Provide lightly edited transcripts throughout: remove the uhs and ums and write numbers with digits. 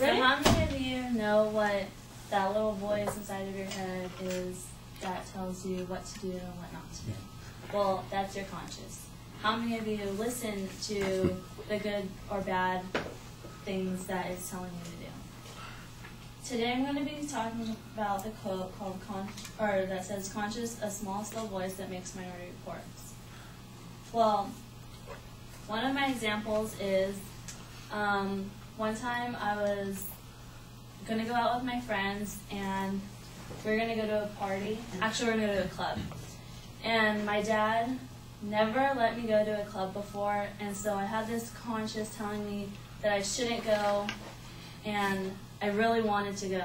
So how many of you know what that little voice inside of your head is that tells you what to do and what not to do? Well, that's your conscious. How many of you listen to the good or bad things that it's telling you to do? Today I'm going to be talking about the quote called that says, "Conscious, a small, still voice that makes minority reports." Well, one of my examples is one time I was going to go out with my friends and we were going to go to a party. Actually, we were going to go to a club. And my dad never let me go to a club before, and so I had this conscience telling me that I shouldn't go, and I really wanted to go.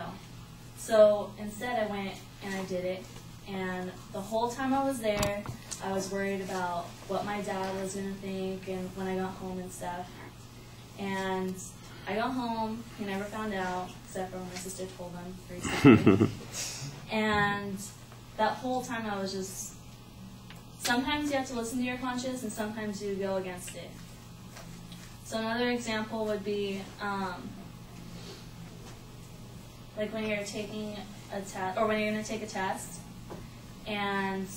So instead I went and I did it, and the whole time I was there, I was worried about what my dad was going to think and when I got home and stuff. And I got home, he never found out, except for when my sister told him recently. And that whole time I was just, sometimes you have to listen to your conscience and sometimes you go against it. So another example would be like when you're taking a test, or when you're going to take a test, and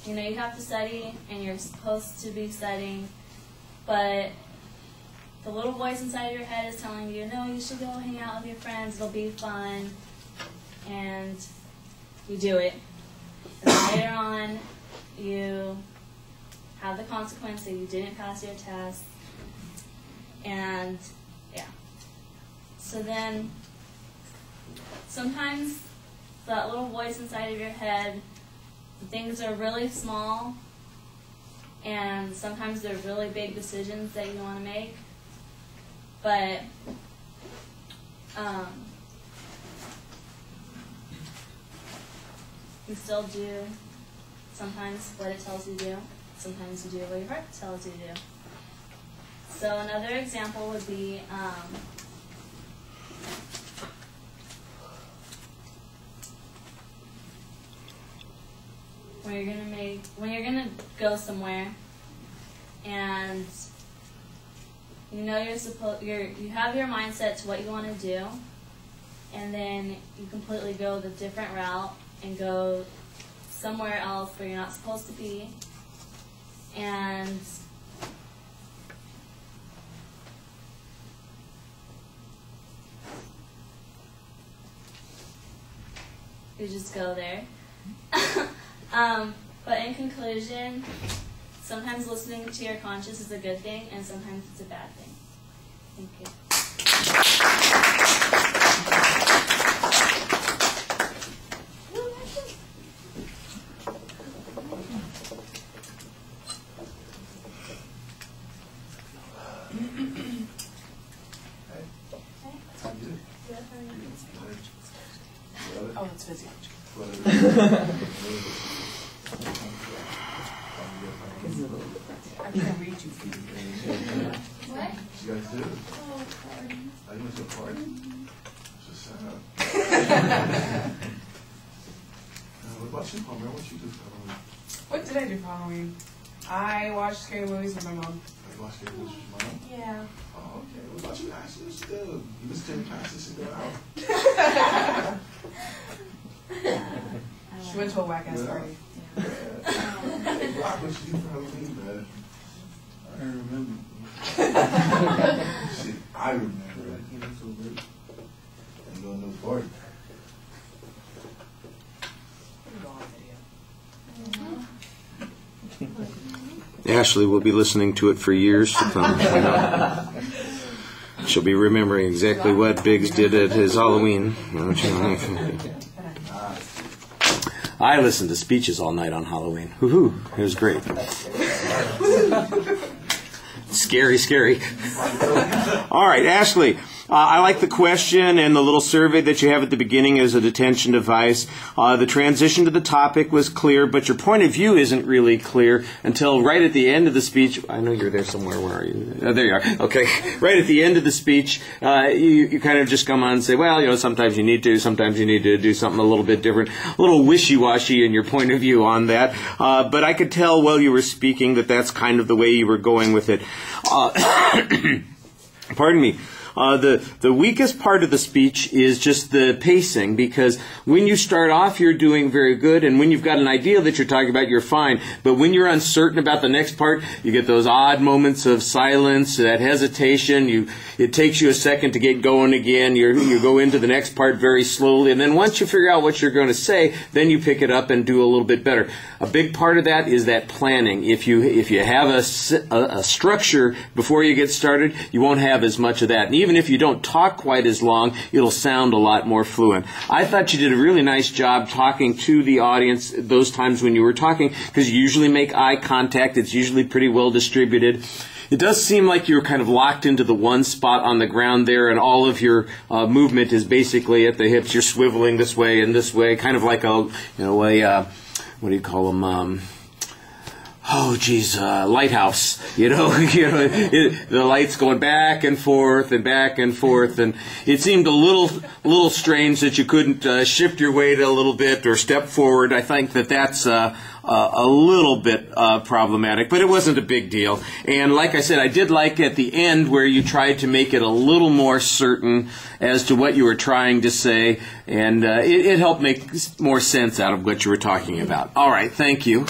you know you have to study and you're supposed to be studying, but the little voice inside your head is telling you, no, you should go hang out with your friends, it'll be fun, and you do it. And then later on, you have the consequence that you didn't pass your test, and yeah. So then, sometimes that little voice inside of your head, things are really small, and sometimes they're really big decisions that you want to make, but you still do sometimes what it tells you to do, sometimes you do what your heart tells you to do. So another example would be when you're gonna go somewhere and you know you have your mindset to what you want to do, and then you completely go the different route and go somewhere else where you're not supposed to be, and you just go there. But in conclusion, sometimes listening to your conscience is a good thing, and sometimes it's a bad thing. Thank you. Oh, it's busy. I can't read you. What? You guys did? Oh, party. I went to a party? It's just sad. What about you, Palmer? What you do for Halloween? What did I do for Halloween? I watched scary movies with my mom. You watched scary movies with your mom? Yeah. Oh, okay. What about you, Ashley? What you do? You missed 10 classes and go out. She went to a whack-ass party. Hey, Brock, what you do for Halloween, man? I remember. Shit, I remember. I came in so late. And going to the party. Ashley will be listening to it for years to come. You know. She'll be remembering exactly what Biggs did at his Halloween. I listened to speeches all night on Halloween. Woohoo! It was great. Scary, scary. All right, Ashley. I like the question and the little survey that you have at the beginning as a detention device. The transition to the topic was clear, but your point of view isn't really clear until right at the end of the speech. I know you're there somewhere. Where are you? Oh, there you are. Okay. Right at the end of the speech, you kind of just come on and say, well, you know, sometimes you need to do something a little bit different, a little wishy-washy in your point of view on that. But I could tell while you were speaking that that's kind of the way you were going with it. Pardon me. The weakest part of the speech is just the pacing, because when you start off, you're doing very good, and when you've got an idea that you're talking about, you're fine. But when you're uncertain about the next part, you get those odd moments of silence, that hesitation. It takes you a second to get going again. You go into the next part very slowly, and then once you figure out what you're going to say, then you pick it up and do a little bit better. A big part of that is that planning. If you have a structure before you get started, you won't have as much of that. And even if you don't talk quite as long, it'll sound a lot more fluent. I thought you did a really nice job talking to the audience those times when you were talking, because you usually make eye contact. It's usually pretty well distributed. It does seem like you're kind of locked into the one spot on the ground there, and all of your movement is basically at the hips. You're swiveling this way and this way, kind of like what do you call them? Lighthouse. The lights going back and forth, and it seemed a little strange that you couldn't shift your weight a little bit or step forward. I think that's a little bit problematic, but it wasn't a big deal. And like I said, I did like at the end where you tried to make it a little more certain as to what you were trying to say, and it helped make more sense out of what you were talking about. All right, thank you.